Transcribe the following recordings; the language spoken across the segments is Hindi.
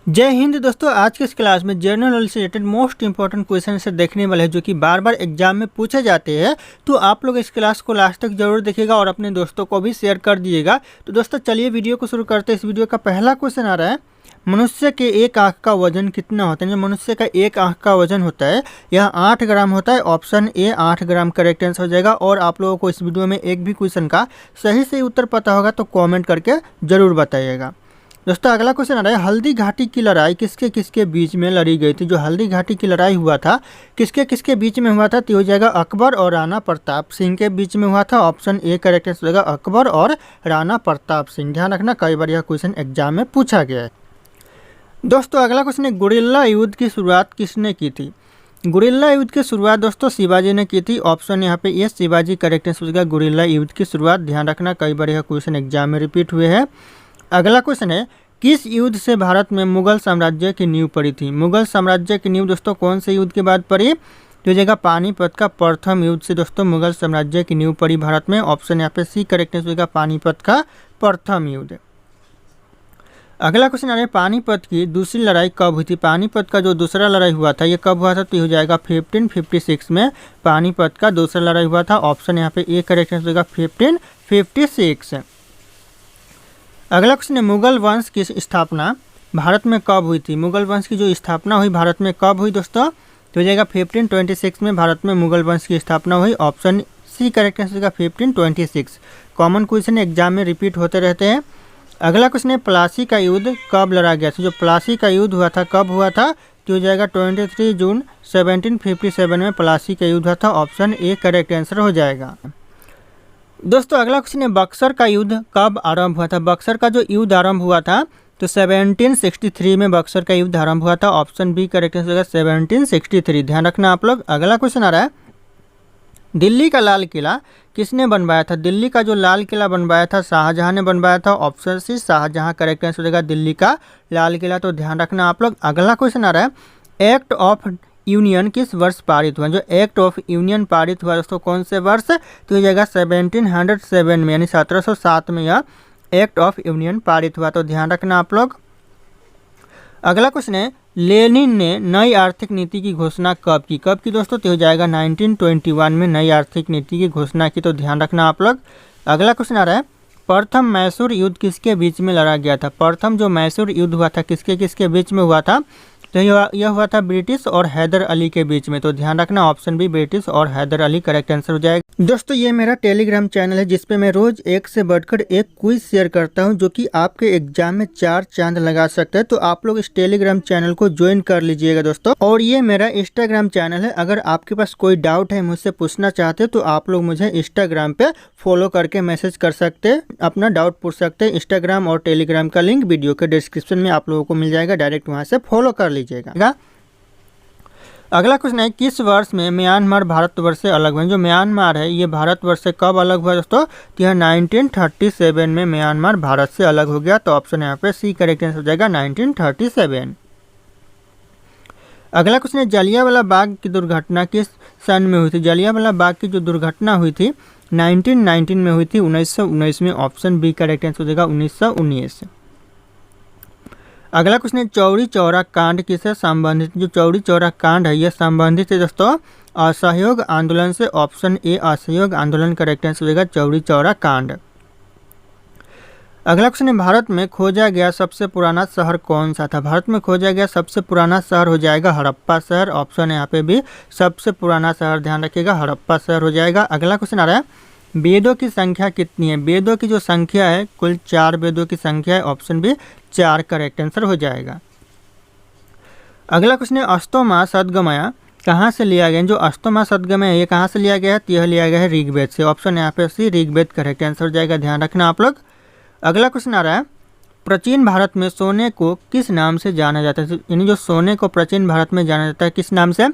जय हिंद दोस्तों। आज के इस क्लास में जनरल नॉलेज से रिलेटेड मोस्ट इंपॉर्टेंट क्वेश्चन से देखने वाले हैं जो कि बार बार एग्जाम में पूछे जाते हैं। तो आप लोग इस क्लास को लास्ट तक जरूर देखिएगा और अपने दोस्तों को भी शेयर कर दीजिएगा। तो दोस्तों चलिए वीडियो को शुरू करते हैं। इस वीडियो का पहला क्वेश्चन आ रहा है, मनुष्य के एक आँख का वजन कितना होता है। जो मनुष्य का एक आँख का वजन होता है यह 8 ग्राम होता है। ऑप्शन ए 8 ग्राम करेक्ट आंसर हो जाएगा। और आप लोगों को इस वीडियो में एक भी क्वेश्चन का सही उत्तर पता होगा तो कॉमेंट करके जरूर बताइएगा। दोस्तों अगला क्वेश्चन आ रहा है, हल्दी घाटी की लड़ाई किसके किसके बीच में लड़ी गई थी। जो हल्दी घाटी की लड़ाई हुआ था किसके किसके बीच में हुआ था, तो हो जाएगा अकबर और राणा प्रताप सिंह के बीच में हुआ था। ऑप्शन ए करेक्ट आंसर हो जाएगा अकबर और राणा प्रताप सिंह। ध्यान रखना कई बार यह क्वेश्चन एग्जाम में पूछा गया है। दोस्तों अगला क्वेश्चन है, गुरिल्ला युद्ध की शुरुआत किसने की थी। गुरिल्ला युद्ध की शुरुआत दोस्तों शिवाजी ने की थी। ऑप्शन यहाँ पे ये शिवाजी करेक्ट आंसर हो जाएगा गुरिल्ला युद्ध की शुरुआत। ध्यान रखना कई बार यह क्वेश्चन एग्जाम में रिपीट हुए हैं। अगला क्वेश्चन है, किस युद्ध से भारत में मुगल साम्राज्य की नींव पड़ी थी। मुगल साम्राज्य की नींव दोस्तों कौन से युद्ध के बाद पड़ी, तो जगह पानीपत का प्रथम युद्ध से दोस्तों मुगल साम्राज्य की नींव पड़ी भारत में। ऑप्शन यहाँ पे सी करेक्ट आंसर होगा पानीपत का प्रथम युद्ध। अगला क्वेश्चन आ रहा है, पानीपत की दूसरी लड़ाई कब हुई थी। पानीपत का जो दूसरा लड़ाई हुआ था ये कब हुआ था, तो ये हो जाएगा 1556 में पानीपत का दूसरा लड़ाई हुआ था। ऑप्शन यहाँ पे ए करेक्ट आंसर होगा 1556। अगला क्वेश्चन है, मुगल वंश की स्थापना भारत में कब हुई थी। मुगल वंश की जो स्थापना हुई भारत में कब हुई दोस्तों, तो हो जाएगा 1526 में भारत में मुगल वंश की स्थापना हुई। ऑप्शन सी करेक्ट आंसर होगा 1526। कॉमन क्वेश्चन एग्जाम में रिपीट होते रहते हैं। अगला क्वेश्चन है, प्लासी का युद्ध कब लड़ा गया था। जो प्लासी का युद्ध हुआ था कब हुआ था, तो हो जाएगा 23 जून 1757 में प्लासी का युद्ध हुआ था। ऑप्शन ए करेक्ट आंसर हो जाएगा। दोस्तों अगला क्वेश्चन है, बक्सर का युद्ध कब आरंभ हुआ था। बक्सर का जो युद्ध आरंभ हुआ था तो 1763 में बक्सर का युद्ध आरंभ हुआ था। ऑप्शन बी करेक्ट आंसर होगा 1763। ध्यान रखना आप लोग। अगला क्वेश्चन आ रहा है, दिल्ली का लाल किला किसने बनवाया था। दिल्ली का जो लाल किला बनवाया था शाहजहां ने बनवाया था। Option C Shahjahan correct answer हो जाएगा दिल्ली का लाल किला। तो ध्यान रखना आप लोग। अगला क्वेश्चन आ रहा है, एक्ट ऑफ यूनियन किस वर्ष पारित हुआ। जो एक्ट ऑफ यूनियन पारित हुआ दोस्तों कौन से वर्ष, तो हो जाएगा 1707 में यानी 1707 में यह एक्ट ऑफ यूनियन पारित हुआ। तो ध्यान रखना आप लोग। अगला क्वेश्चन है, लेनिन ने नई आर्थिक नीति की घोषणा कब की। कब की दोस्तों, तो हो जाएगा 1921 में नई आर्थिक नीति की घोषणा की। तो ध्यान रखना आप लोग। अगला क्वेश्चन आ रहा है, प्रथम मैसूर युद्ध किसके बीच में लड़ा गया था। प्रथम जो मैसूर युद्ध हुआ था किसके किसके बीच में हुआ था, तो यह हुआ था ब्रिटिश और हैदर अली के बीच में। तो ध्यान रखना ऑप्शन बी ब्रिटिश और हैदर अली करेक्ट आंसर हो जाएगा। दोस्तों ये मेरा टेलीग्राम चैनल है जिसपे मैं रोज एक से बढ़कर एक क्विज शेयर करता हूं जो कि आपके एग्जाम में 4 चांद लगा सकता है। तो आप लोग इस टेलीग्राम चैनल को ज्वाइन कर लीजिएगा दोस्तों। और ये मेरा इंस्टाग्राम चैनल है। अगर आपके पास कोई डाउट है मुझसे पूछना चाहते हैं तो आप लोग मुझे इंस्टाग्राम पे फॉलो करके मैसेज कर सकते हैं, अपना डाउट पूछ सकते हैं। इंस्टाग्राम और टेलीग्राम का लिंक वीडियो के डिस्क्रिप्शन में आप लोगों को मिल जाएगा, डायरेक्ट वहाँ से फॉलो कर लीजिएगा। अगला क्वेश्चन है, किस वर्ष में म्यांमार भारतवर्ष से अलग हुआ। जो म्यांमार है ये भारतवर्ष से कब अलग हुआ दोस्तों, तो यह 1937 में म्यांमार भारत से अलग हो गया। तो ऑप्शन यहाँ पे सी करेक्ट आंसर हो जाएगा 1937। अगला क्वेश्चन है, जलियांवाला बाग की दुर्घटना किस सन में हुई थी। जलियांवाला बाग की जो दुर्घटना हुई थी 1919 में हुई थी, 1919 में। ऑप्शन बी करेक्ट आंसर हो जाएगा 1919। अगला क्वेश्चन है, चौरी चौरा कांड किससे संबंधित। जो चौरी चौरा कांड है यह संबंधित है दोस्तों असहयोग आंदोलन से। ऑप्शन ए असहयोग आंदोलन करेक्ट आंसर हो जाएगा चौरी चौरा कांड। अगला क्वेश्चन है, भारत में खोजा गया सबसे पुराना शहर कौन सा था। भारत में खोजा गया सबसे पुराना शहर हो जाएगा हड़प्पा शहर। ऑप्शन यहाँ पे भी सबसे पुराना शहर, ध्यान रखिएगा हड़प्पा शहर हो जाएगा। अगला क्वेश्चन आ रहा है, वेदों की संख्या कितनी है। वेदों की जो संख्या है कुल 4 वेदों की संख्या है। ऑप्शन बी 4 करेक्ट आंसर हो जाएगा। अगला क्वेश्चन है, अस्तोमा सद्गमया कहाँ से लिया गया। जो अस्तोमा सद्गमया ये कहाँ से लिया गया है, यह लिया गया है ऋग्वेद से। ऑप्शन यहाँ पे सी ऋग्वेद करेक्ट आंसर हो जाएगा। ध्यान रखना आप लोग। अगला क्वेश्चन आ रहा है, प्राचीन भारत में सोने को किस नाम से जाना जाता है। यानी जो सोने को प्राचीन भारत में जाना जाता है किस नाम से,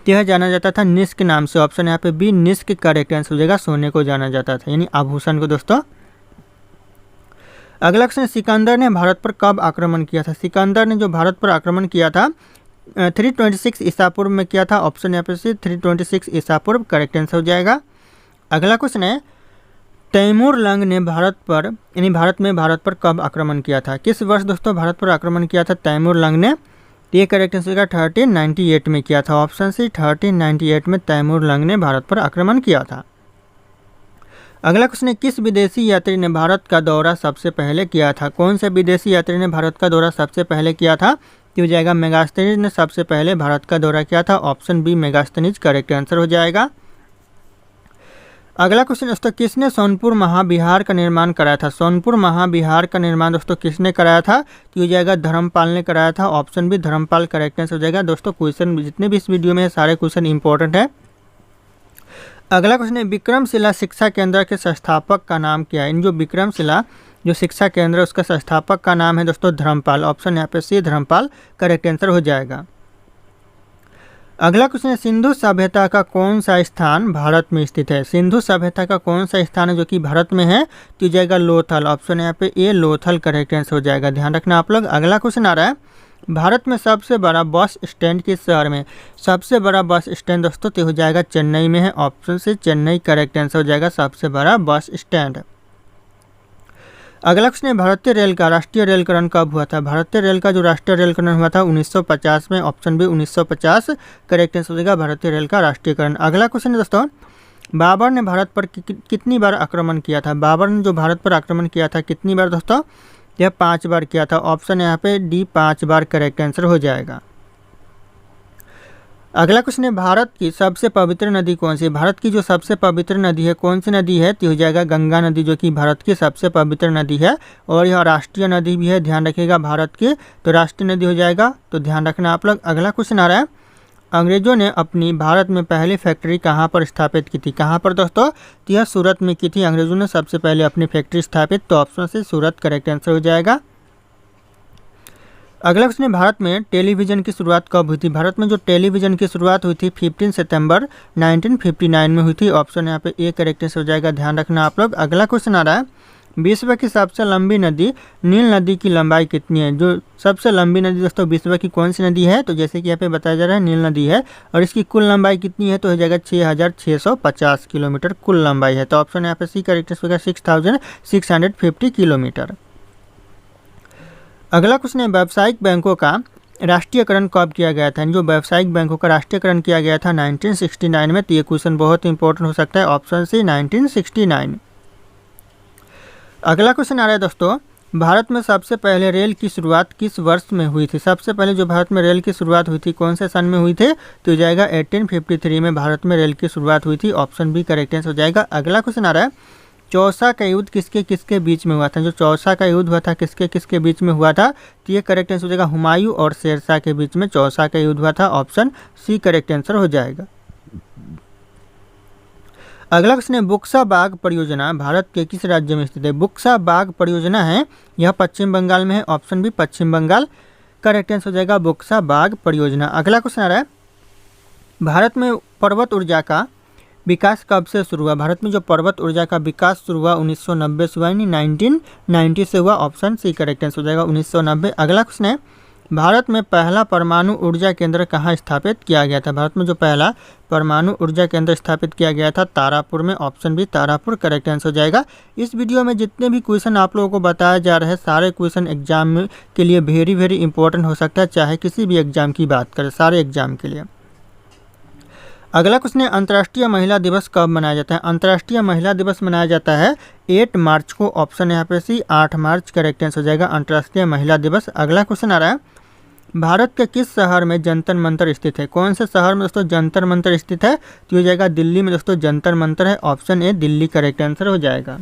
यह जाना जाता था निष्क नाम से। ऑप्शन यहाँ पे बी निष्क करेक्ट आंसर हो जाएगा। सोने को जाना जाता था यानी आभूषण को दोस्तों। अगला क्वेश्चन, सिकंदर ने भारत पर कब आक्रमण किया था। सिकंदर ने जो भारत पर आक्रमण किया था 326 ईसा पूर्व में किया था। ऑप्शन यहाँ पे सी 326 ईसा पूर्व करेक्ट आंसर हो जाएगा। अगला क्वेश्चन है, तैमूर लंग ने भारत पर यानी भारत पर कब आक्रमण किया था? किस वर्ष दोस्तों भारत पर आक्रमण किया था तैमूर लंग ने? ये करेक्ट आंसर का 1398 में किया था। ऑप्शन सी 1398 में तैमूर लंग ने भारत पर आक्रमण किया था। अगला क्वेश्चन है, किस विदेशी यात्री ने भारत का दौरा सबसे पहले किया था? कौन से विदेशी यात्री ने भारत का दौरा सबसे पहले किया था? तो हो जाएगा मेगास्थनीज ने सबसे पहले भारत का दौरा किया था। Option B Megasthenes correct answer हो जाएगा। अगला क्वेश्चन दोस्तों, किसने सोनपुर महाविहार का निर्माण कराया था? सोनपुर महाविहार का निर्माण दोस्तों किसने कराया था? तो हो जाएगा धर्मपाल ने कराया था। Option B Dharmapal correct answer हो जाएगा। दोस्तों क्वेश्चन जितने भी इस वीडियो में है सारे क्वेश्चन इंपॉर्टेंट है। अगला क्वेश्चन है, विक्रमशिला शिक्षा केंद्र के संस्थापक का नाम क्या है? इन जो विक्रमशिला जो शिक्षा केंद्र है उसका संस्थापक का नाम है दोस्तों धर्मपाल। ऑप्शन यहाँ पे सी धर्मपाल करेक्ट आंसर हो जाएगा। अगला क्वेश्चन है, सिंधु सभ्यता का कौन सा स्थान भारत में स्थित है? सिंधु सभ्यता का कौन सा स्थान है जो कि भारत में है? तो जाएगा लोथल। ऑप्शन यहाँ पे ए लोथल करेक्ट आंसर हो जाएगा। ध्यान रखना आप लोग। अगला क्वेश्चन आ रहा है, भारत में सबसे बड़ा बस स्टैंड किस शहर में? सबसे बड़ा बस स्टैंड दोस्तों तो हो जाएगा चेन्नई में है। ऑप्शन से चेन्नई करेक्ट आंसर हो जाएगा सबसे बड़ा बस स्टैंड। अगला क्वेश्चन है, भारतीय रेल का राष्ट्रीय रेलकरण कब हुआ था? भारतीय रेल का जो राष्ट्रीय रेलकरण हुआ था 1950 में। ऑप्शन बी 1950 करेक्ट आंसर हो जाएगा भारतीय रेल का राष्ट्रीयकरण। अगला क्वेश्चन है दोस्तों, बाबर ने भारत पर कितनी बार आक्रमण किया था? बाबर ने जो भारत पर आक्रमण किया था कितनी बार दोस्तों? यह 5 बार किया था। ऑप्शन यहाँ पे डी 5 बार करेक्ट आंसर हो जाएगा। अगला क्वेश्चन है, भारत की सबसे पवित्र नदी कौन सी है? भारत की जो सबसे पवित्र नदी है कौन सी नदी है? तो हो जाएगा गंगा नदी, जो कि भारत की सबसे पवित्र नदी है और यह राष्ट्रीय नदी भी है। ध्यान रखिएगा भारत की तो राष्ट्रीय नदी हो जाएगा, तो ध्यान रखना आप लोग। अगला क्वेश्चन आ रहा है, अंग्रेजों ने अपनी भारत में पहली फैक्ट्री कहाँ पर स्थापित की थी? कहाँ पर दोस्तों? तो यह सूरत में की थी। अंग्रेजों ने सबसे पहले अपनी फैक्ट्री स्थापित, तो ऑप्शन से सूरत करेक्ट आंसर हो जाएगा। अगला क्वेश्चन है, भारत में टेलीविज़न की शुरुआत कब हुई थी? भारत में जो टेलीविज़न की शुरुआत हुई थी 15 सितंबर 1959 में हुई थी। ऑप्शन यहाँ पे ए करेक्ट आंसर हो जाएगा। ध्यान रखना आप लोग। अगला क्वेश्चन आ रहा है, विश्व की सबसे लंबी नदी नील नदी की लंबाई कितनी है? जो सबसे लंबी नदी दोस्तों विश्व की कौन सी नदी है? तो जैसे कि यहाँ पे बताया जा रहा है नील नदी है और इसकी कुल लंबाई कितनी है? तो हो जाएगा 6650 किलोमीटर कुल लंबाई है। तो ऑप्शन यहाँ पे सी करेक्ट आंसर होगा 6650 किलोमीटर। अगला क्वेश्चन है, व्यावसायिक बैंकों का राष्ट्रीयकरण कब किया गया था? जो व्यावसायिक बैंकों का राष्ट्रीयकरण किया गया था 1969 में। तो ये क्वेश्चन बहुत इंपॉर्टेंट हो सकता है। Option C 1969। अगला क्वेश्चन आ रहा है दोस्तों, भारत में सबसे पहले रेल की शुरुआत किस वर्ष में हुई थी? सबसे पहले जो भारत में रेल की शुरुआत हुई थी कौन से सन में हुई थी? तो हो जाएगा 1853 में भारत में रेल की शुरुआत हुई थी। ऑप्शन बी करेक्ट आंसर हो जाएगा। अगला क्वेश्चन आ रहा है, चौसा का युद्ध किसके किसके बीच में हुआ था? जो चौसा का युद्ध हुआ था किसके किसके बीच में हुआ था? तो ये करेक्ट आंसर हो जाएगा हुमायूं और शेरशाह के बीच में चौसा का युद्ध हुआ था। ऑप्शन सी करेक्ट आंसर हो जाएगा। अगला क्वेश्चन है, बुक्सा बाग परियोजना भारत के किस राज्य में स्थित है? बुक्सा बाग परियोजना है यह पश्चिम बंगाल में है। ऑप्शन बी पश्चिम बंगाल करेक्ट आंसर हो जाएगा बुक्सा बाग परियोजना। अगला क्वेश्चन आ रहा है, भारत में पर्वत ऊर्जा का विकास कब से शुरू हुआ? भारत में जो पर्वत ऊर्जा का विकास शुरू हुआ 1990 से हुआ, यानी 1990 से हुआ। ऑप्शन सी करेक्ट आंसर हो जाएगा 1990। अगला क्वेश्चन है, भारत में पहला परमाणु ऊर्जा केंद्र कहाँ स्थापित किया गया था? भारत में जो पहला परमाणु ऊर्जा केंद्र स्थापित किया गया था तारापुर में। Option B Tarapur correct answer हो जाएगा। इस वीडियो में जितने भी क्वेश्चन आप लोगों को बताया जा रहे हैं सारे क्वेश्चन एग्जाम के लिए वेरी इंपॉर्टेंट हो सकता है, चाहे किसी भी एग्जाम की बात करें, सारे एग्जाम के लिए। अगला क्वेश्चन है, अंतर्राष्ट्रीय महिला दिवस कब मनाया जाता है? अंतर्राष्ट्रीय महिला दिवस मनाया जाता है 8 मार्च को। ऑप्शन यहाँ पे सी 8 मार्च करेक्ट आंसर हो जाएगा अंतर्राष्ट्रीय महिला दिवस। अगला क्वेश्चन आ रहा है, भारत के किस शहर में जंतर मंतर स्थित है? कौन से शहर में दोस्तों जंतर मंतर स्थित है? तो हो जाएगा दिल्ली में दोस्तों जंतर मंतर है। ऑप्शन ए दिल्ली करेक्ट आंसर हो जाएगा।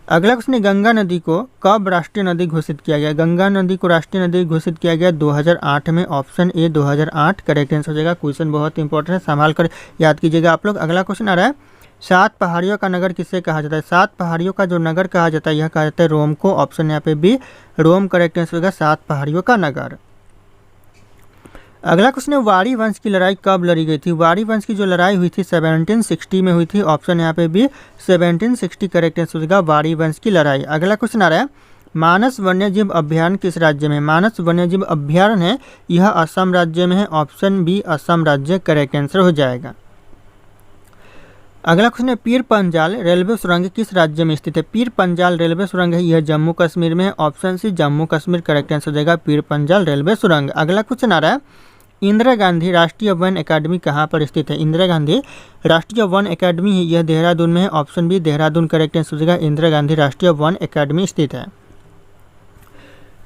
अगला क्वेश्चन है, गंगा नदी को कब राष्ट्रीय नदी घोषित किया गया? गंगा नदी को राष्ट्रीय नदी घोषित किया गया 2008 में। ऑप्शन ए 2008 करेक्ट आंसर हो जाएगा। क्वेश्चन बहुत इंपॉर्टेंट है, संभाल कर याद कीजिएगा आप लोग। अगला क्वेश्चन आ रहा है, 7 पहाड़ियों का नगर किसे कहा जाता है? 7 पहाड़ियों का जो नगर कहा जाता है यह कहा जाता है रोम को। ऑप्शन यहाँ पे बी रोम करेक्ट आंसर होगा 7 पहाड़ियों का नगर। अगला क्वेश्चन है, वारी वंश की लड़ाई कब लड़ी गई थी? वारी वंश की जो लड़ाई हुई थी 1760 में हुई थी। ऑप्शन यहाँ पे भी 1760 करेक्ट आंसर होगा वारी वंश की लड़ाई। अगला क्वेश्चन आ रहा है, मानस वन्यजीव अभ्यारण्य किस राज्य में? मानस वन्यजीव अभ्यारण्य है यह असम राज्य में है। ऑप्शन बी असम राज्य करेक्ट आंसर हो जाएगा। अगला क्वेश्चन है पीर पंजाल रेलवे सुरंग किस राज्य में स्थित है। पीर पंजाल रेलवे सुरंग है यह जम्मू कश्मीर में है। Option C Jammu Kashmir correct answer हो जाएगा पीर पंजाल रेलवे सुरंग। अगला क्वेश्चन आ रहा है इंदिरा गांधी राष्ट्रीय वन अकादमी कहाँ पर स्थित है। इंदिरा गांधी राष्ट्रीय वन अकादमी है यह देहरादून में है। Option B Dehradun correct answer हो जाएगा इंदिरा गांधी राष्ट्रीय वन अकादमी स्थित है।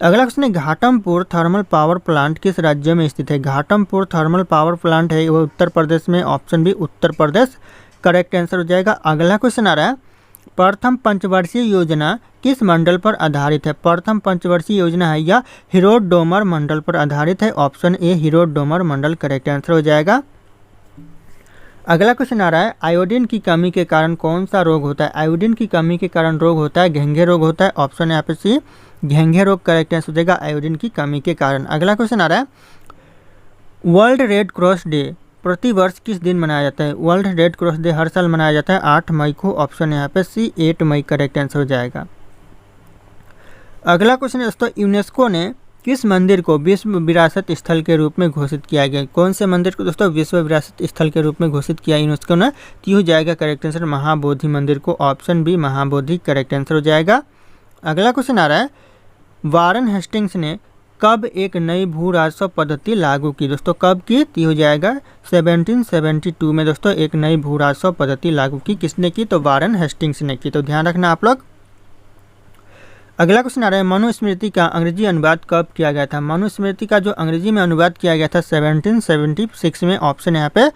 अगला क्वेश्चन है घाटमपुर थर्मल पावर प्लांट किस राज्य में स्थित है। घाटमपुर थर्मल पावर प्लांट है वह उत्तर प्रदेश में। Option B Uttar Pradesh correct answer हो जाएगा। अगला क्वेश्चन आ रहा है प्रथम पंचवर्षीय योजना किस मंडल पर आधारित है। प्रथम पंचवर्षीय योजना है यह हिरोडोमर मंडल पर आधारित है। ऑप्शन ए हिरोडोमर मंडल करेक्ट आंसर हो जाएगा। अगला क्वेश्चन आ रहा है आयोडीन की कमी के कारण कौन सा रोग होता है। आयोडीन की कमी के कारण रोग होता है घेंघे रोग होता है। ऑप्शन यहाँ पे सी घेंघे रोग करेक्ट आंसर हो जाएगा आयोडीन की कमी के कारण। अगला क्वेश्चन आ रहा है वर्ल्ड रेड क्रॉस डे प्रति वर्ष किस दिन मनाया जाता है। वर्ल्ड रेड क्रॉस डे हर साल मनाया जाता है 8 मई को। ऑप्शन यहाँ पे सी 8 मई करेक्ट आंसर हो जाएगा। अगला क्वेश्चन है दोस्तों यूनेस्को ने किस मंदिर को विश्व विरासत स्थल के रूप में घोषित किया गया। कौन से मंदिर को दोस्तों विश्व विरासत स्थल के रूप में घोषित किया यूनेस्को ने। तो हो जाएगा करेक्ट आंसर महाबोधि मंदिर को। Option B Mahabodhi correct answer हो जाएगा। अगला क्वेश्चन आ रहा है वारन हेस्टिंग्स ने कब एक नई भू राजस्व पद्धति लागू की। दोस्तों कब की। तो हो जाएगा 1772 में दोस्तों एक नई भू राजस्व पद्धति लागू की। किसने की। तो वारन हेस्टिंग्स ने की। तो ध्यान रखना आप लोग। अगला क्वेश्चन आ रहा है मनुस्मृति का अंग्रेजी अनुवाद कब किया गया था। मनुस्मृति का जो अंग्रेजी में अनुवाद किया गया था 1776 में। ऑप्शन यहाँ पे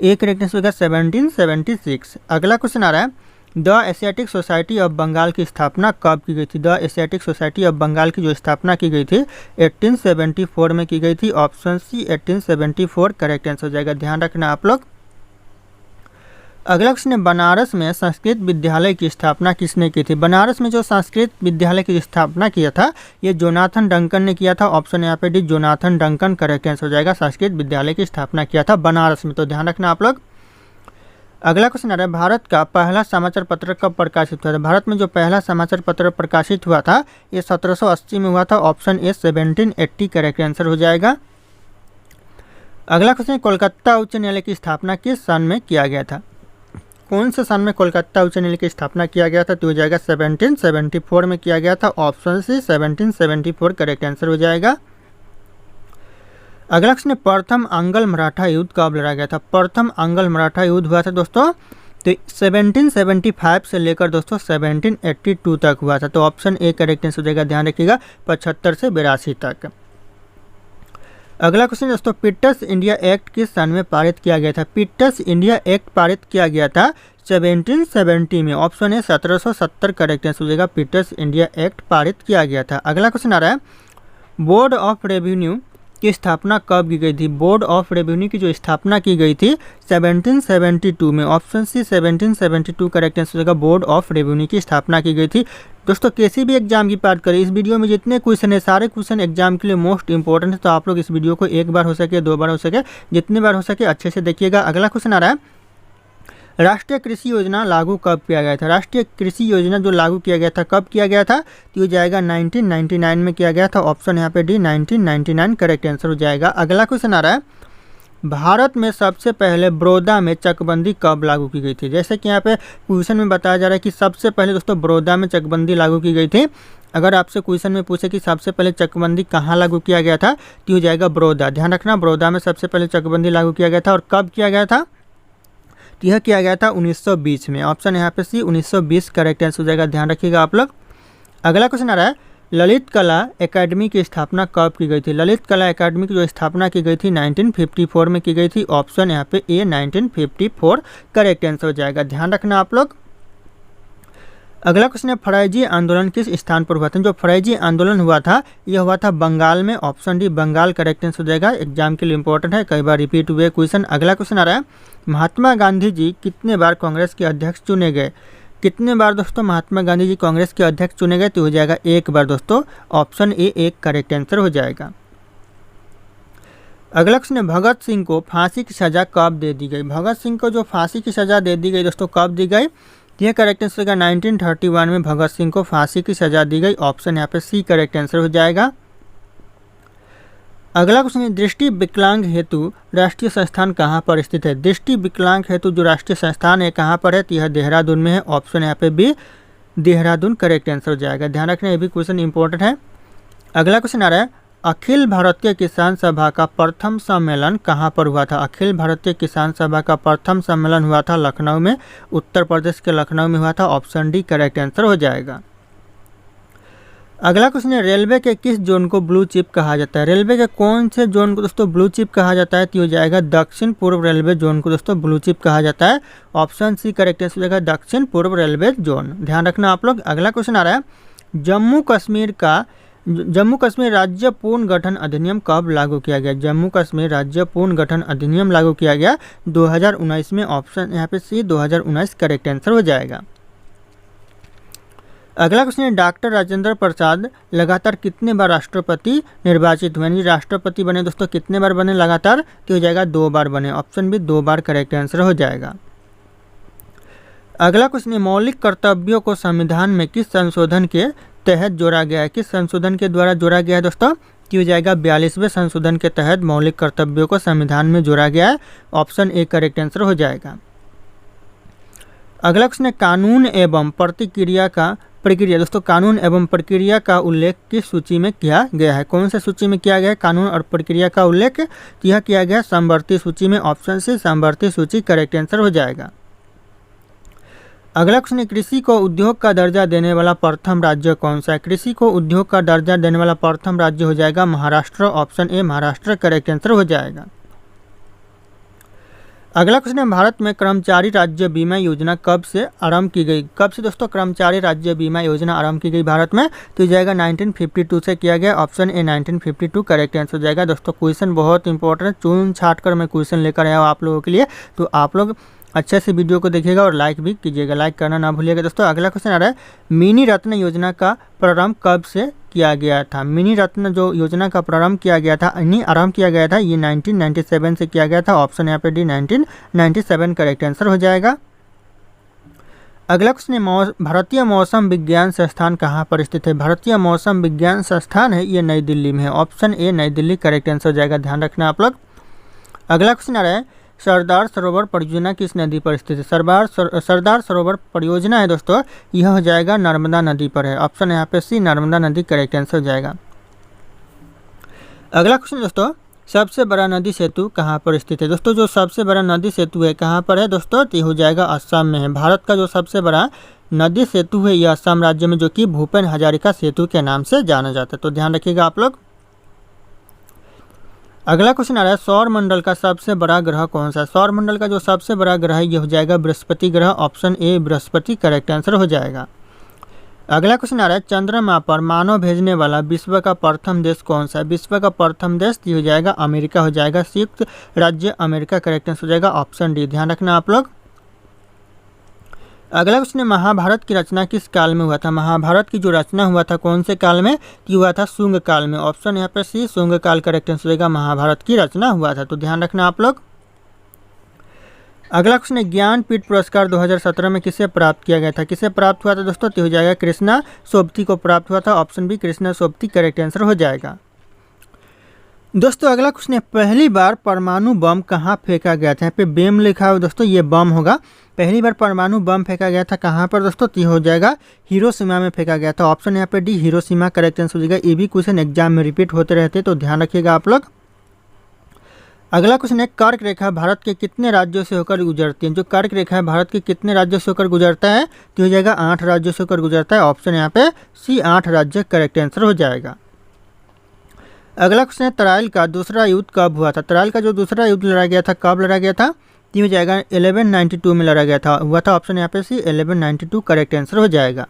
एक करेक्ट आंसर होगा 1776। अगला क्वेश्चन आ रहा है the Asiatic society of Bengal की स्थापना कब की गई थी। The Asiatic society of Bengal की जो स्थापना की गई थी 1874 में की गई थी। ऑप्शन सी 1874 करेक्ट आंसर हो जाएगा। ध्यान रखना आप लोग। अगला क्वेश्चन है बनारस में संस्कृत विद्यालय की स्थापना किसने की थी। बनारस में जो संस्कृत विद्यालय की स्थापना किया था ये जोनाथन डंकन ने किया था। ऑप्शन यहाँ पे D Jonathan Duncan correct answer हो जाएगा। संस्कृत विद्यालय की स्थापना किया था बनारस में। तो ध्यान रखना आप लोग। अगला क्वेश्चन आ रहा है भारत का पहला समाचार पत्र कब प्रकाशित हुआ था। भारत में जो पहला समाचार पत्र प्रकाशित हुआ था ये 1780 में हुआ था। ऑप्शन ए 1780 करेक्ट आंसर हो जाएगा। अगला क्वेश्चन कोलकाता उच्च न्यायालय की स्थापना किस सन में किया गया था। कौन से सन में कोलकाता उच्च न्यायालय की स्थापना किया गया था। तो हो जाएगा 1774 में किया गया था। ऑप्शन सी 1774 करेक्ट आंसर हो जाएगा। अगला क्वेश्चन प्रथम अंगल मराठा युद्ध कब लड़ा गया था। प्रथम अंगल मराठा युद्ध हुआ था दोस्तों तो 1775 से लेकर दोस्तों 1782 तक हुआ था। तो ऑप्शन ए करेक्ट आंसर हो जाएगा। ध्यान रखिएगा 75 से 82 तक। अगला क्वेश्चन दोस्तों पिट्स इंडिया एक्ट किस सन में पारित किया गया था। पिट्स इंडिया एक्ट पारित किया गया था 1770 में। ऑप्शन ए 1770 करेक्ट आंसर हो जाएगा। पिट्स इंडिया एक्ट पारित किया गया था। अगला क्वेश्चन आ रहा है बोर्ड ऑफ रेवेन्यू की स्थापना कब की गई थी। बोर्ड ऑफ रेवेन्यू की जो स्थापना की गई थी 1772 में। ऑप्शन सी 1772 करेक्ट आंसर हो जाएगा। बोर्ड ऑफ रेवेन्यू की स्थापना की गई थी। दोस्तों किसी भी एग्जाम की बात करें इस वीडियो में जितने क्वेश्चन है सारे क्वेश्चन एग्जाम के लिए मोस्ट इंपॉर्टेंट है। तो आप लोग इस वीडियो को एक बार हो सके 2 बार हो सके जितने बार हो सके अच्छे से देखिएगा। अगला क्वेश्चन आ रहा है राष्ट्रीय कृषि योजना लागू कब किया गया था। राष्ट्रीय कृषि योजना जो लागू किया गया था कब किया गया था। तो ये जाएगा 1999 में किया गया था। ऑप्शन यहाँ पे डी 1999 करेक्ट आंसर हो जाएगा। अगला क्वेश्चन आ रहा है भारत में सबसे पहले बड़ौदा में चकबंदी कब लागू की गई थी। जैसे कि यहाँ पे क्वेश्चन में बताया जा रहा है कि सबसे पहले दोस्तों बड़ौदा में चकबंदी लागू की गई थी। अगर आपसे क्वेश्चन में पूछे कि सबसे पहले चकबंदी कहाँ लागू किया गया था तो हो जाएगा बड़ौदा। ध्यान रखना बड़ौदा में सबसे पहले चकबंदी लागू किया गया था। और कब किया गया था तो यह किया गया था 1920 में। ऑप्शन यहाँ पे सी 1920 करेक्ट आंसर हो जाएगा। ध्यान रखिएगा आप लोग। अगला क्वेश्चन आ रहा है ललित कला एकेडमी की स्थापना कब की गई थी। ललित कला एकेडमी की जो स्थापना की गई थी 1954 में की गई थी। ऑप्शन यहाँ पे ए 1954 करेक्ट आंसर हो जाएगा। ध्यान रखना आप लोग। अगला क्वेश्चन है फराइजी आंदोलन किस स्थान पर हुआ था। जो फराइजी आंदोलन हुआ था यह हुआ था बंगाल में। Option D Bengal correct answer हो जाएगा। एग्जाम के लिए इंपॉर्टेंट है कई बार रिपीट हुए क्वेश्चन। अगला क्वेश्चन आ रहा है महात्मा गांधी जी कितने बार कांग्रेस के अध्यक्ष चुने गए। कितने बार दोस्तों महात्मा गांधी जी कांग्रेस के अध्यक्ष चुने गए तो हो जाएगा 1 बार दोस्तों। ऑप्शन ए 1 करेक्ट आंसर हो जाएगा। अगला क्वेश्चन है भगत सिंह को फांसी की सजा कब दे दी गई। भगत सिंह को जो फांसी की सजा दे दी गई दोस्तों कब दी गई। यह करेक्ट आंसर होगा 1931 में भगत सिंह को फांसी की सजा दी गई। ऑप्शन यहाँ पे सी करेक्ट आंसर हो जाएगा। अगला क्वेश्चन है, दृष्टि विकलांग हेतु राष्ट्रीय संस्थान कहाँ पर स्थित है? दृष्टि विकलांग हेतु जो राष्ट्रीय संस्थान है कहाँ पर है? तो यह देहरादून में है। ऑप्शन यहाँ पे बी देहरादून करेक्ट आंसर हो जाएगा। ध्यान रखना, ये भी क्वेश्चन इंपॉर्टेंट है। अगला क्वेश्चन आ रहा है, अखिल भारतीय किसान सभा का प्रथम सम्मेलन कहाँ पर हुआ था? अखिल भारतीय किसान सभा का प्रथम सम्मेलन हुआ था लखनऊ में, उत्तर प्रदेश के लखनऊ में हुआ था। ऑप्शन डी करेक्ट आंसर हो जाएगा। अगला क्वेश्चन है, रेलवे के किस जोन को ब्लू चिप कहा जाता है? रेलवे के कौन से जोन को दोस्तों ब्लू चिप कहा जाता है? तो हो जाएगा दक्षिण पूर्व रेलवे जोन को दोस्तों ब्लू चिप कहा जाता है। ऑप्शन सी करेक्ट आंसर हो जाएगा, दक्षिण पूर्व रेलवे जोन। ध्यान रखना आप लोग। अगला क्वेश्चन आ रहा है, जम्मू कश्मीर राज्य पुनर्गठन अधिनियम कब लागू किया गया? जम्मू कश्मीर राज्य पुनर्गठन अधिनियम लागू किया गया 2019 में। ऑप्शन यहाँ पे सी 2019 करेक्ट आंसर हो जाएगा। अगला क्वेश्चन है, डॉक्टर राजेंद्र प्रसाद लगातार कितने बार राष्ट्रपति निर्वाचित हुए? यानी राष्ट्रपति बने दोस्तों कितने बार बने लगातार? तो हो जाएगा 2 बार बने। ऑप्शन बी 2 बार करेक्ट आंसर हो जाएगा। अगला क्वेश्चन है, मौलिक कर्तव्यों को संविधान में किस संशोधन के तहत जोड़ा गया है? किस संशोधन के द्वारा जोड़ा गया है दोस्तों? तो हो जाएगा 42वें संशोधन के तहत मौलिक कर्तव्यों को संविधान में जोड़ा गया है। ऑप्शन ए करेक्ट आंसर हो जाएगा। अगला क्वेश्चन है, कानून एवं प्रक्रिया दोस्तों कानून एवं प्रक्रिया का उल्लेख किस सूची में किया गया है? कौन से सूची में किया गया है कानून और प्रक्रिया का उल्लेख? तो यह किया गया समवर्ती सूची में। ऑप्शन सी समवर्ती सूची करेक्ट आंसर हो जाएगा। अगला क्वेश्चन है, कृषि को उद्योग का दर्जा देने वाला प्रथम राज्य कौन सा है? कृषि को उद्योग का दर्जा देने वाला प्रथम राज्य हो जाएगा Maharashtra. Option A Maharashtra correct answer हो जाएगा। अगला क्वेश्चन है, भारत में कर्मचारी राज्य बीमा योजना कब से आरंभ की गई? कब से दोस्तों कर्मचारी राज्य बीमा योजना आरंभ की गई भारत में? तो हो जाएगा 1952 से किया गया। ऑप्शन ए 1952 करेक्ट आंसर हो जाएगा। दोस्तों क्वेश्चन बहुत इंपॉर्टेंट है, चुन छाट कर मैं क्वेश्चन लेकर आया हूँ आप लोगों के लिए, तो आप लोग अच्छे से वीडियो को देखिएगा और लाइक भी कीजिएगा, लाइक करना ना भूलिएगा। दोस्तों अगला क्वेश्चन आ रहा है, मिनी रत्न योजना का प्रारंभ कब से किया गया था? मिनी रत्न जो योजना का प्रारंभ किया गया था आरंभ किया गया था ये 1997 से किया गया था। ऑप्शन यहाँ पे डी 1997 करेक्ट आंसर हो जाएगा। अगला क्वेश्चन है, भारतीय मौसम विज्ञान संस्थान कहाँ पर स्थित है? भारतीय मौसम विज्ञान संस्थान है ये नई दिल्ली में है। ऑप्शन ए नई दिल्ली करेक्ट आंसर हो जाएगा। ध्यान रखना आप लोग। अगला क्वेश्चन आ रहा है, सरदार सरोवर परियोजना किस नदी पर स्थित है? सरदार सरोवर परियोजना है दोस्तों यह हो जाएगा नर्मदा नदी पर है। ऑप्शन यहाँ पे सी नर्मदा नदी करेक्ट आंसर हो जाएगा। अगला क्वेश्चन दोस्तों, सबसे बड़ा नदी सेतु कहाँ पर स्थित है? दोस्तों जो सबसे बड़ा नदी सेतु है कहाँ पर है दोस्तों? तो हो जाएगा असम में है। भारत का जो सबसे बड़ा नदी सेतु है यह असम राज्य में, जो कि भूपेन हजारिका सेतु के नाम से जाना जाता है। तो ध्यान रखिएगा आप लोग। अगला क्वेश्चन आ रहा है, सौर मंडल का सबसे बड़ा ग्रह कौन सा है? सौर मंडल का जो सबसे बड़ा ग्रह है यह हो जाएगा बृहस्पति ग्रह। Option A Brihaspati correct answer हो जाएगा। अगला क्वेश्चन आ रहा है, चंद्रमा पर मानव भेजने वाला विश्व का प्रथम देश कौन सा है? विश्व का प्रथम देश हो जाएगा अमेरिका हो जाएगा। संयुक्त राज्य अमेरिका करेक्ट आंसर हो जाएगा। Option D. ध्यान रखना आप लोग। अगला क्वेश्चन है, महाभारत की रचना किस काल में हुआ था? महाभारत की जो रचना हुआ था कौन से काल में? हुआ था शुंग काल में। ऑप्शन यहाँ पे सी शुंग काल करेक्ट आंसर होगा। महाभारत की रचना हुआ था। तो ध्यान रखना आप लोग। अगला क्वेश्चन है, ज्ञानपीठ पुरस्कार 2017 में किसे प्राप्त किया गया था? किसे प्राप्त हुआ था दोस्तों? तो हो जाएगा कृष्णा सोबती को प्राप्त हुआ था। Option B Krishna Sobti correct answer हो जाएगा। दोस्तों अगला क्वेश्चन है, पहली बार परमाणु बम कहाँ फेंका गया था? यहाँ पे बेम लिखा है दोस्तों, ये बम होगा। पहली बार परमाणु बम फेंका गया था कहाँ पर दोस्तों? तो हो जाएगा हिरोशिमा में फेंका गया था। ऑप्शन यहाँ पे डी हिरोशिमा करेक्ट आंसर हो जाएगा। ये भी क्वेश्चन एग्जाम में रिपीट होते रहते, तो ध्यान रखिएगा आप लोग। अगला क्वेश्चन है, कर्क रेखा भारत के कितने राज्यों से होकर गुजरती है? जो कर्क रेखा है भारत के कितने राज्यों से होकर गुजरता है? तो हो जाएगा 8 राज्यों से होकर गुजरता है। ऑप्शन यहाँ पे सी 8 राज्य करेक्ट आंसर हो जाएगा। अगला क्वेश्चन है, तराइल का दूसरा युद्ध कब हुआ था? तराइल का जो दूसरा युद्ध लड़ा गया था कब लड़ा गया था? तो हो जाएगा 1192 में लड़ा गया था हुआ था। ऑप्शन यहाँ पे सी 1192 करेक्ट आंसर हो जाएगा।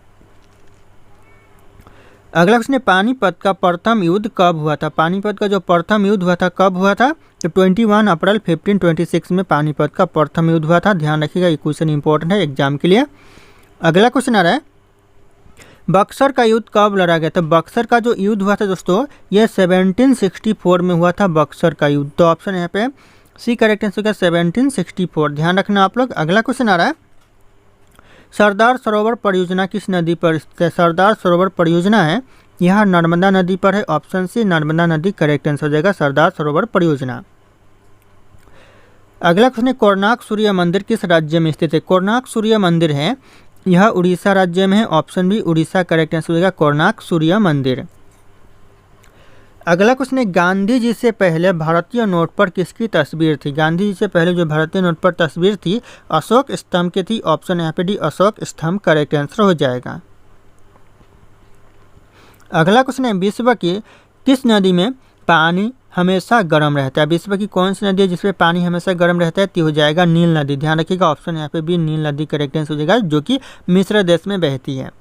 अगला क्वेश्चन है, पानीपत का प्रथम युद्ध कब हुआ था? पानीपत का जो प्रथम युद्ध हुआ था कब हुआ था? तो 21 अप्रैल 1526 में पानीपत का प्रथम युद्ध हुआ था। ध्यान रखिएगा, ये क्वेश्चन इंपॉर्टेंट है एग्जाम के लिए। अगला क्वेश्चन आ रहा है, बक्सर का युद्ध कब लड़ा गया था? बक्सर का जो युद्ध हुआ था दोस्तों ये 1764 में हुआ था बक्सर का युद्ध। तो ऑप्शन यहाँ पे सी करेक्ट आंसर होगा 1764। ध्यान रखना आप लोग। अगला क्वेश्चन आ रहा है, सरदार सरोवर परियोजना किस नदी पर स्थित है? सरदार सरोवर परियोजना है यह नर्मदा नदी पर है। ऑप्शन सी नर्मदा नदी करेक्ट आंसर हो जाएगा। सरदार सरोवर परियोजना। अगला क्वेश्चन है कोणार्क सूर्य मंदिर किस राज्य में स्थित है? कोणार्क सूर्य मंदिर है यह उड़ीसा राज्य में है। Option B Orissa correct answer हो जाएगा। कोणार्क सूर्य मंदिर। अगला क्वेश्चन है गांधी जी से पहले भारतीय नोट पर किसकी तस्वीर थी? गांधी जी से पहले जो भारतीय नोट पर तस्वीर थी अशोक स्तंभ की थी। ऑप्शन यहाँ पे डी अशोक स्तंभ करेक्ट आंसर हो जाएगा। अगला क्वेश्चन है विश्व की किस नदी में पानी हमेशा गर्म रहता है? विश्व की कौन सी नदी है जिसमें पानी हमेशा गर्म रहता है? तो हो जाएगा नील नदी। ध्यान रखिएगा ऑप्शन यहाँ पे भी नील नदी करेक्ट आंसर हो जाएगा, जो कि मिस्र देश में बहती है।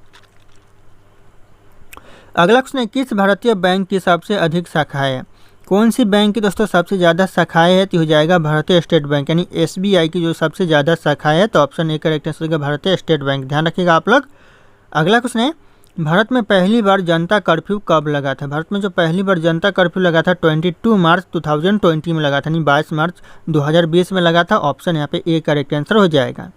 अगला क्वेश्चन है किस भारतीय बैंक की सबसे अधिक शाखाएं है? कौन सी बैंक की दोस्तों सबसे ज़्यादा शाखाएं है? तो हो जाएगा भारतीय स्टेट बैंक यानी SBI की जो सबसे ज़्यादा शाखाएं है। तो ऑप्शन ए करेक्ट आंसर होगा भारतीय स्टेट बैंक। ध्यान रखिएगा आप लोग। अगला क्वेश्चन है भारत में पहली बार जनता कर्फ्यू कब लगा था? भारत में जो पहली बार जनता कर्फ्यू लगा था 22 मार्च 2020 में लगा था, यानी 22 मार्च 2020 में लगा था। ऑप्शन यहाँ पे ए करेक्ट आंसर हो जाएगा।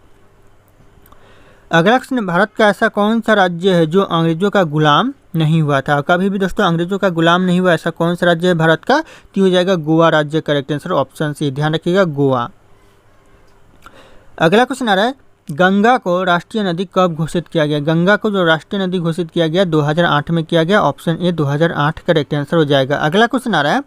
अगला क्वेश्चन भारत का ऐसा कौन सा राज्य है जो अंग्रेजों का गुलाम नहीं हुआ था? कभी भी दोस्तों अंग्रेजों का गुलाम नहीं हुआ ऐसा कौन सा राज्य है भारत का? तो हो जाएगा गोवा राज्य करेक्ट आंसर। ऑप्शन सी ध्यान रखिएगा गोवा। अगला क्वेश्चन आ रहा है गंगा को राष्ट्रीय नदी कब घोषित किया गया? गंगा को जो राष्ट्रीय नदी घोषित किया गया 2008 में किया गया। ऑप्शन ए 2008 करेक्ट आंसर हो जाएगा। अगला क्वेश्चन आ रहा है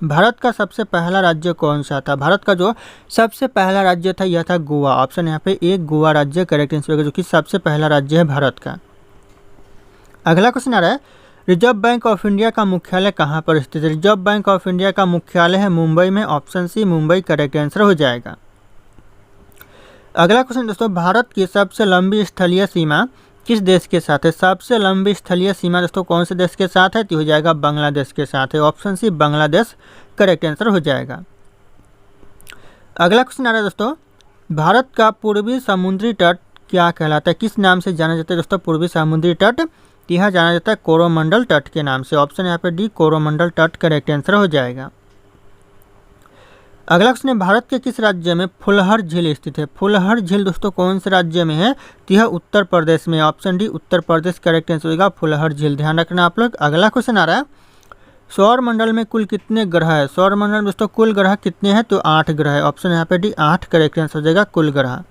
भारत का सबसे पहला राज्य कौन सा था? भारत का जो सबसे पहला राज्य था यह था गोवा। ऑप्शन यहाँ पे एक गोवा राज्य करेक्ट आंसर होगा, जो कि सबसे पहला राज्य है भारत का। अगला क्वेश्चन आ रहा है रिजर्व बैंक ऑफ इंडिया का मुख्यालय कहाँ पर स्थित है? रिजर्व बैंक ऑफ इंडिया का मुख्यालय है मुंबई में। Option C Mumbai correct answer हो जाएगा। अगला क्वेश्चन दोस्तों भारत की सबसे लंबी स्थलीय सीमा किस देश के साथ है? सबसे लंबी स्थलीय सीमा दोस्तों कौन से देश के साथ है? तो हो जाएगा बांग्लादेश के साथ है। Option C Bangladesh correct answer हो जाएगा। अगला क्वेश्चन आ रहा है दोस्तों भारत का पूर्वी समुद्री तट क्या कहलाता है? किस नाम से जाना जाता है दोस्तों पूर्वी समुद्री तट? यह जाना जाता है कोरोमंडल तट के नाम से। ऑप्शन यहाँ पे डी कोरोमंडल तट करेक्ट आंसर हो जाएगा। अगला क्वेश्चन है भारत के किस राज्य में फुलहर झील स्थित है? फुलहर झील दोस्तों कौन से राज्य में है? तो यह उत्तर प्रदेश में। Option D Uttar Pradesh correct answer होगा फुलहर झील। ध्यान रखना आप लोग। अगला क्वेश्चन आ रहा है सौर मंडल में कुल कितने ग्रह है? सौर मंडल में दोस्तों कुल ग्रह कितने हैं? तो 8 ग्रह है। ऑप्शन यहाँ पे डी 8 करेक्ट आंसर हो जाएगा कुल ग्रह।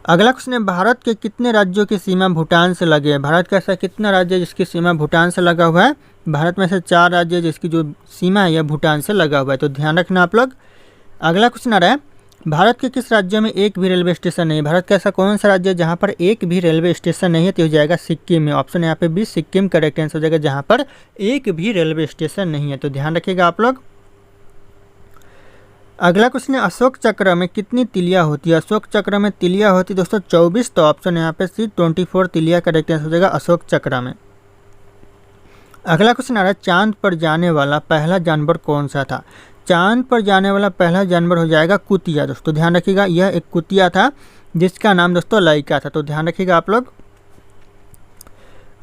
अगला क्वेश्चन है भारत के कितने राज्यों की सीमा भूटान से लगे है? भारत का ऐसा कितना राज्य है जिसकी सीमा भूटान से लगा हुआ है? भारत में से 4 राज्य जिसकी जो सीमा है यह भूटान से लगा हुआ है। तो ध्यान रखना आप लोग। अगला क्वेश्चन आ रहा है भारत के किस राज्य में एक भी रेलवे स्टेशन नहीं है? भारत का ऐसा कौन सा राज्य है जहाँ पर एक भी रेलवे स्टेशन नहीं है? तो हो जाएगा सिक्किम में। ऑप्शन यहाँ पे भी सिक्किम करेक्ट आंसर हो जाएगा, जहाँ पर एक भी रेलवे स्टेशन नहीं है। तो ध्यान रखिएगा आप लोग। अगला क्वेश्चन है अशोक चक्र में कितनी तिलियाँ होती है? अशोक चक्र में तिलियाँ होती है दोस्तों 24। तो ऑप्शन यहाँ पे सी 24 तिलियाँ करेक्ट आंसर हो जाएगा अशोक चक्र में। अगला क्वेश्चन आ रहा है चांद पर जाने वाला पहला जानवर कौन सा था? चांद पर जाने वाला पहला जानवर हो जाएगा कुतिया। दोस्तों ध्यान रखिएगा यह एक कुतिया था जिसका नाम दोस्तों लाइका था। तो ध्यान रखिएगा आप लोग।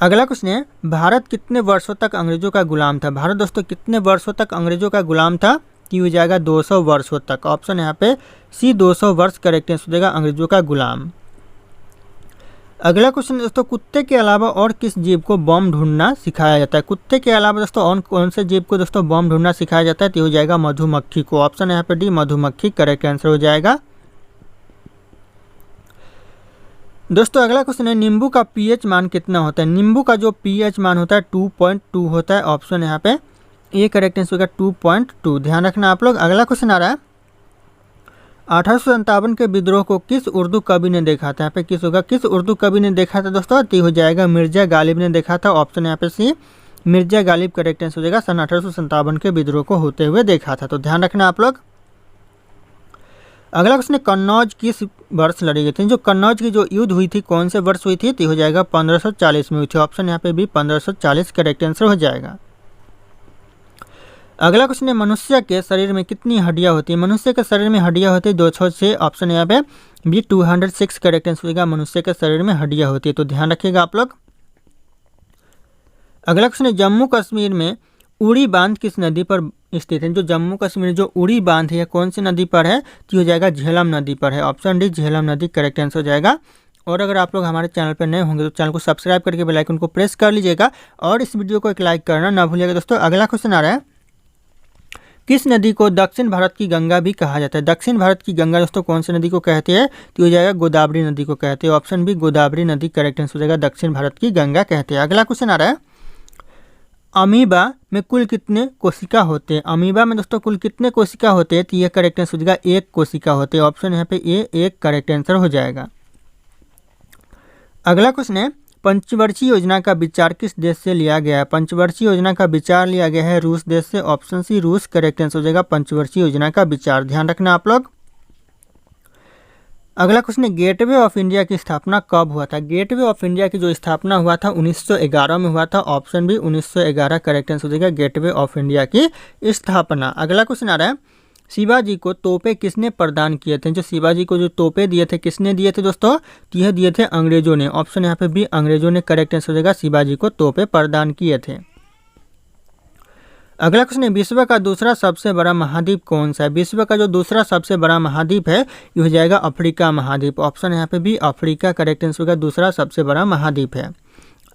अगला क्वेश्चन है भारत कितने वर्षों तक अंग्रेजों का गुलाम था? भारत दोस्तों कितने वर्षों तक अंग्रेजों का गुलाम था? कि हो जाएगा 200 वर्षों तक। ऑप्शन यहाँ पे सी 200 वर्ष करेक्ट आंसर हो जाएगा अंग्रेजों का गुलाम। अगला क्वेश्चन दोस्तों कुत्ते के अलावा और किस जीव को बम ढूंढना सिखाया जाता है? कुत्ते के अलावा दोस्तों और कौन से जीव को दोस्तों बम ढूंढना सिखाया जाता है? तो हो जाएगा मधुमक्खी को। ऑप्शन यहाँ पे डी मधुमक्खी करेक्ट आंसर हो जाएगा। दोस्तों अगला क्वेश्चन है नींबू का pH मान कितना होता है? नींबू का जो pH मान होता है 2.2 होता है। ऑप्शन यहाँ पे ए करेक्ट आंसर होगा 2.2। ध्यान रखना आप लोग। अगला क्वेश्चन आ रहा है 1857 के विद्रोह को किस उर्दू कवि ने देखा था? यहाँ पे किस होगा? किस उर्दू कवि ने देखा था दोस्तों? तो हो जाएगा मिर्जा गालिब ने देखा था। ऑप्शन यहाँ पे सी मिर्जा गालिब करेक्ट आंसर हो जाएगा। सन 1857 के विद्रोह को होते हुए देखा था। तो ध्यान रखना आप लोग। अगला क्वेश्चन है कन्नौज किस वर्ष लड़ी गई थी? जो कन्नौज की जो युद्ध हुई थी कौन से वर्ष हुई थी? तो हो जाएगा 1540 में हुई थी। ऑप्शन यहाँ पे भी 1540 करेक्ट आंसर हो जाएगा। अगला क्वेश्चन है मनुष्य के शरीर में कितनी हड्डियां होती है? मनुष्य के शरीर में हड्डियां होती है 206। ऑप्शन यहाँ पे भी 206 करेक्ट आंसर होगा। मनुष्य के शरीर में हड्डियां होती है। तो ध्यान रखिएगा आप लोग। अगला क्वेश्चन है जम्मू कश्मीर में उड़ी बांध किस नदी पर स्थित है? जो जम्मू कश्मीर जो उड़ी बांध है कौन सी नदी पर है? तो हो जाएगा झेलम नदी पर है। ऑप्शन डी झेलम नदी करेक्ट आंसर हो जाएगा। और अगर आप लोग हमारे चैनल पर नए होंगे तो चैनल को सब्सक्राइब करके बेल आइकन को प्रेस कर लीजिएगा और इस वीडियो को एक लाइक करना ना भूलिएगा। दोस्तों अगला क्वेश्चन आ रहा है, किस नदी को दक्षिण भारत की गंगा भी कहा जाता है? दक्षिण भारत की गंगा दोस्तों कौन सी नदी को कहते हैं? तो हो जाएगा गोदावरी नदी को कहते हैं। ऑप्शन बी गोदावरी नदी करेक्ट आंसर हो जाएगा, दक्षिण भारत की गंगा कहते हैं। अगला क्वेश्चन आ रहा है, अमीबा में कुल कितने कोशिका होते हैं? अमीबा में दोस्तों कुल कितने कोशिका होते हैं? तो यह करेक्ट आंसर हो जाएगा, एक कोशिका होते हैं। ऑप्शन यहाँ पे ए एक करेक्ट आंसर हो जाएगा। अगला क्वेश्चन है, पंचवर्षीय योजना का विचार किस देश से लिया गया है? पंचवर्षीय योजना का विचार लिया गया है रूस देश से। ऑप्शन सी रूस करेक्ट आंसर हो जाएगा, पंचवर्षीय योजना का विचार। ध्यान रखना आप लोग। अगला क्वेश्चन है, गेटवे ऑफ इंडिया की स्थापना कब हुआ था? गेटवे ऑफ इंडिया की जो स्थापना हुआ था 1911 में हुआ था। ऑप्शन बी 1911 करेक्ट आंसर हो जाएगा, गेटवे ऑफ इंडिया की स्थापना। अगला क्वेश्चन आ रहा है, शिवाजी को तोपे किसने प्रदान किए थे? जो शिवाजी को जो तोपे दिए थे किसने दिए थे दोस्तों? तो यह दिए थे अंग्रेजों ने। ऑप्शन यहाँ पे बी अंग्रेजों ने करेक्ट आंसर हो जाएगा, शिवाजी को तोपे प्रदान किए थे। अगला क्वेश्चन है, विश्व का दूसरा सबसे बड़ा महाद्वीप कौन सा है? विश्व का जो दूसरा सबसे बड़ा महाद्वीप है ये हो जाएगा अफ्रीका महाद्वीप। ऑप्शन यहाँ पे भी अफ्रीका करेक्ट आंसर होगा, दूसरा सबसे बड़ा महाद्वीप है।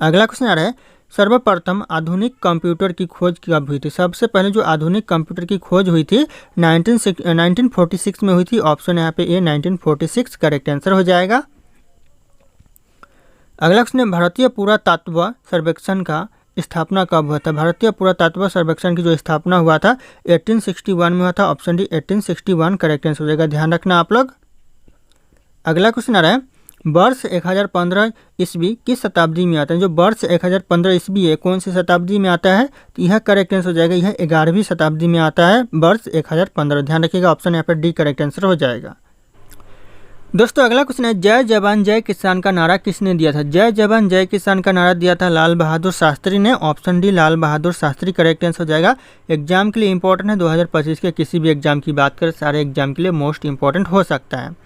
अगला क्वेश्चन आ रहा है, सर्वप्रथम आधुनिक कंप्यूटर की खोज कब हुई थी? सबसे पहले जो आधुनिक कंप्यूटर की खोज हुई थी 1946 में हुई थी। ऑप्शन यहाँ पे ए 1946 करेक्ट आंसर हो जाएगा। अगला क्वेश्चन है, भारतीय पुरातत्व सर्वेक्षण का स्थापना कब हुआ था? भारतीय पुरातत्व सर्वेक्षण की जो स्थापना हुआ था 1861 में हुआ था। ऑप्शन डी 1861 करेक्ट आंसर हो जाएगा। ध्यान रखना आप लोग। अगला क्वेश्चन आ रहा है, वर्ष 1015 ईस्वी किस शताब्दी में आता है? जो वर्ष 1015 ईस्वी है कौन सी शताब्दी में आता है? तो यह करेक्ट आंसर हो जाएगा, यह 11वीं शताब्दी में आता है वर्ष 1015। ध्यान रखिएगा, ऑप्शन यहाँ पर डी करेक्ट आंसर हो जाएगा। दोस्तों अगला क्वेश्चन है, जय जवान जय किसान का नारा किसने दिया था? जय जवान जय किसान का नारा दिया था लाल बहादुर शास्त्री ने। Option D Lal Bahadur Shastri correct answer हो जाएगा। एग्जाम के लिए इंपॉर्टेंट है, 2025 के किसी भी एग्जाम की बात करें सारे एग्जाम के लिए मोस्ट इंपॉर्टेंट हो सकता है।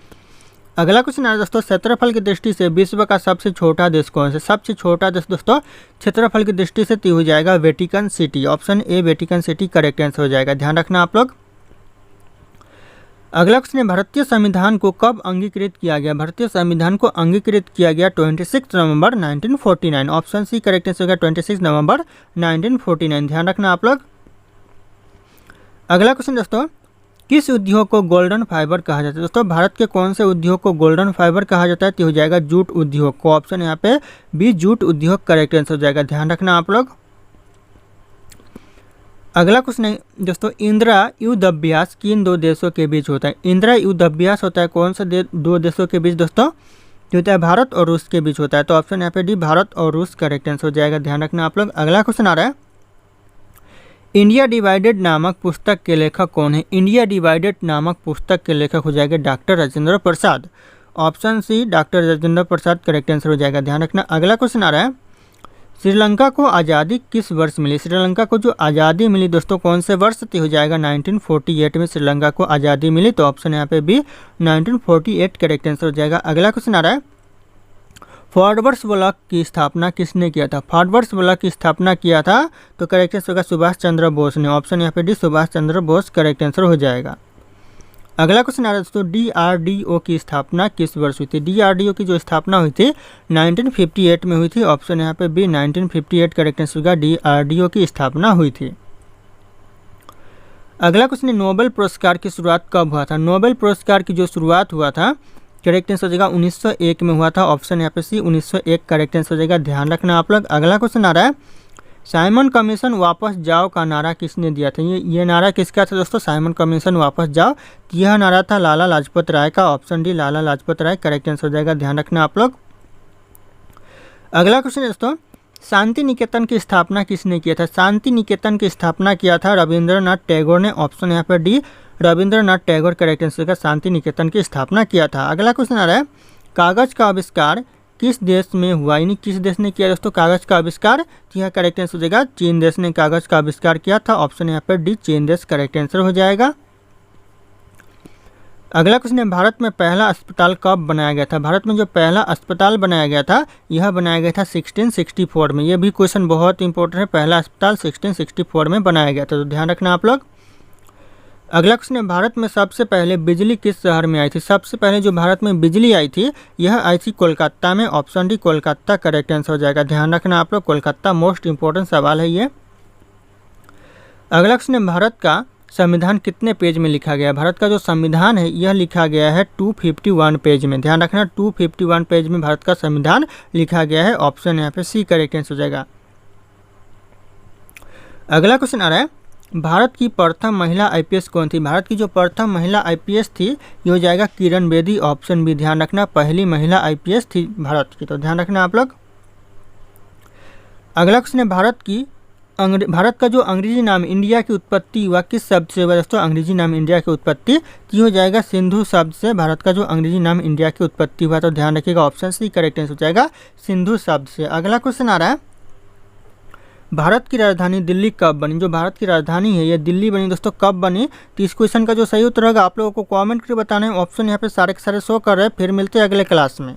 अगला क्वेश्चन है दोस्तों, क्षेत्रफल की दृष्टि से विश्व का सबसे छोटा देश कौन सा? सबसे छोटा देश दोस्तों क्षेत्रफल की दृष्टि से हो जाएगा Vatican city. Option A Vatican city correct answer हो जाएगा। ध्यान रखना आप लोग। अगला क्वेश्चन है, भारतीय संविधान को कब अंगीकृत किया गया? भारतीय संविधान को अंगीकृत किया गया 26 नवंबर 1949। ऑप्शन सी करेक्ट आंसर होगा 26 नवंबर 1949। ध्यान रखना आप लोग। अगला क्वेश्चन दोस्तों, किस उद्योग को गोल्डन फाइबर कहा जाता है? दोस्तों भारत के कौन से उद्योग को गोल्डन फाइबर कहा जाता है? तो हो जाएगा जूट उद्योग को। ऑप्शन यहाँ पे बी जूट उद्योग करेक्ट आंसर हो जाएगा। ध्यान रखना आप लोग। अगला क्वेश्चन है दोस्तों, इंदिरा युद्ध अभ्यास किन दो देशों के बीच होता है? इंदिरा युद्ध अभ्यास होता है कौन सा दो देशों के बीच दोस्तों? जो होता है भारत और रूस के बीच होता है। तो ऑप्शन यहाँ पे डी भारत और रूस करेक्ट आंसर हो जाएगा। ध्यान रखना आप लोग। अगला क्वेश्चन आ रहा है, इंडिया डिवाइडेड नामक पुस्तक के लेखक कौन है? इंडिया डिवाइडेड नामक पुस्तक के लेखक हो जाएगा doctor Rajendra Prasad. Option C doctor Rajendra Prasad correct answer हो जाएगा। ध्यान रखना। अगला क्वेश्चन आ रहा है, श्रीलंका को आज़ादी किस वर्ष मिली? श्रीलंका को जो आज़ादी मिली दोस्तों कौन से वर्ष? हो जाएगा 1948 में श्रीलंका को आज़ादी मिली। तो ऑप्शन यहाँ पे भी 1948 करेक्ट आंसर हो जाएगा। अगला क्वेश्चन आ रहा है, फॉरवर्ड्स ब्लॉक की स्थापना किसने किया था? फॉरवर्ड्स ब्लॉक की स्थापना किया था तो करेक्ट आंसर होगा सुभाष चंद्र बोस ने। ऑप्शन यहाँ पे D Subhash Chandra Bose correct answer हो जाएगा। अगला क्वेश्चन आ रहा है दोस्तों, DRDO की स्थापना किस वर्ष हुई थी? DRDO की जो स्थापना हुई थी 1958 में हुई थी। ऑप्शन यहाँ पे बी 1958 करेक्ट आंसर होगा, DRDO की स्थापना हुई थी। अगला क्वेश्चन है, नोबेल पुरस्कार की शुरुआत कब हुआ था? नोबेल पुरस्कार की जो शुरुआत हुआ था करेक्ट आंसर हो जाएगा 1901 में हुआ था। ऑप्शन यहाँ पे सी 1901 करेक्ट आंसर हो जाएगा। ध्यान रखना आप लोग। अगला क्वेश्चन आ रहा है, साइमन कमीशन वापस जाओ का नारा किसने दिया था? ये नारा किसका था दोस्तों? साइमन कमीशन वापस जाओ, यह नारा था लाला लाजपत राय का। Option D Lala Lajpat Rai correct answer हो जाएगा। ध्यान रखना आप लोग। अगला क्वेश्चन दोस्तों, शांति निकेतन की स्थापना किसने किया था? शांति निकेतन की स्थापना किया था रविंद्रनाथ टैगोर ने। ऑप्शन यहाँ पर D Rabindranath Tagore correct answer का शांति निकेतन की स्थापना किया था। अगला क्वेश्चन आ रहा है, कागज का आविष्कार किस देश में हुआ? यानी किस देश ने किया दोस्तों कागज का आविष्कार? तो यह करेक्ट आंसर हो जाएगा चीन देश ने कागज का आविष्कार किया था। ऑप्शन यहाँ पर डी चीन देश करेक्ट आंसर हो जाएगा। अगला क्वेश्चन है, भारत में पहला अस्पताल कब बनाया गया था? भारत में जो पहला अस्पताल बनाया गया था यह बनाया गया था 1664 में। यह भी क्वेश्चन बहुत इंपॉर्टेंट है, पहला अस्पताल 1664 में बनाया गया था। तो ध्यान रखना आप लोग। अगला क्वेश्चन है, भारत में सबसे पहले बिजली किस शहर में आई थी? सबसे पहले जो भारत में बिजली आई थी यह आई थी कोलकाता में। Option D Kolkata correct answer हो जाएगा। ध्यान रखना आप लोग, कोलकाता मोस्ट इंपॉर्टेंट सवाल है ये। अगला क्वेश्चन है, भारत का संविधान कितने पेज में लिखा गया है? भारत का जो संविधान है यह लिखा गया है 251 पेज में। ध्यान रखना 251 पेज में भारत का संविधान लिखा गया है। ऑप्शन यहाँ पे सी करेक्ट आंसर हो जाएगा। अगला क्वेश्चन आ रहा है, भारत की प्रथम महिला आईपीएस कौन थी? भारत की जो प्रथम महिला आईपीएस थी ये हो जाएगा किरण बेदी। ऑप्शन बी ध्यान रखना, पहली महिला आईपीएस थी भारत की, तो ध्यान रखना आप लोग। अगला क्वेश्चन है, भारत का जो अंग्रेजी नाम इंडिया की उत्पत्ति हुआ किस शब्द से हुआ? दोस्तों अंग्रेजी नाम इंडिया की उत्पत्ति हो जाएगा सिंधु शब्द से। भारत का जो अंग्रेजी नाम इंडिया की उत्पत्ति हुआ, तो ध्यान रखिएगा ऑप्शन सी करेक्ट आंसर हो जाएगा, सिंधु शब्द से। अगला क्वेश्चन आ रहा है, भारत की राजधानी दिल्ली कब बनी? जो भारत की राजधानी है ये दिल्ली बनी दोस्तों, कब बनी? तो इस क्वेश्चन का जो सही उत्तर होगा आप लोगों को कमेंट करके बताना है। ऑप्शन यहाँ पे सारे के सारे शो कर रहे हैं। फिर मिलते हैं अगले क्लास में।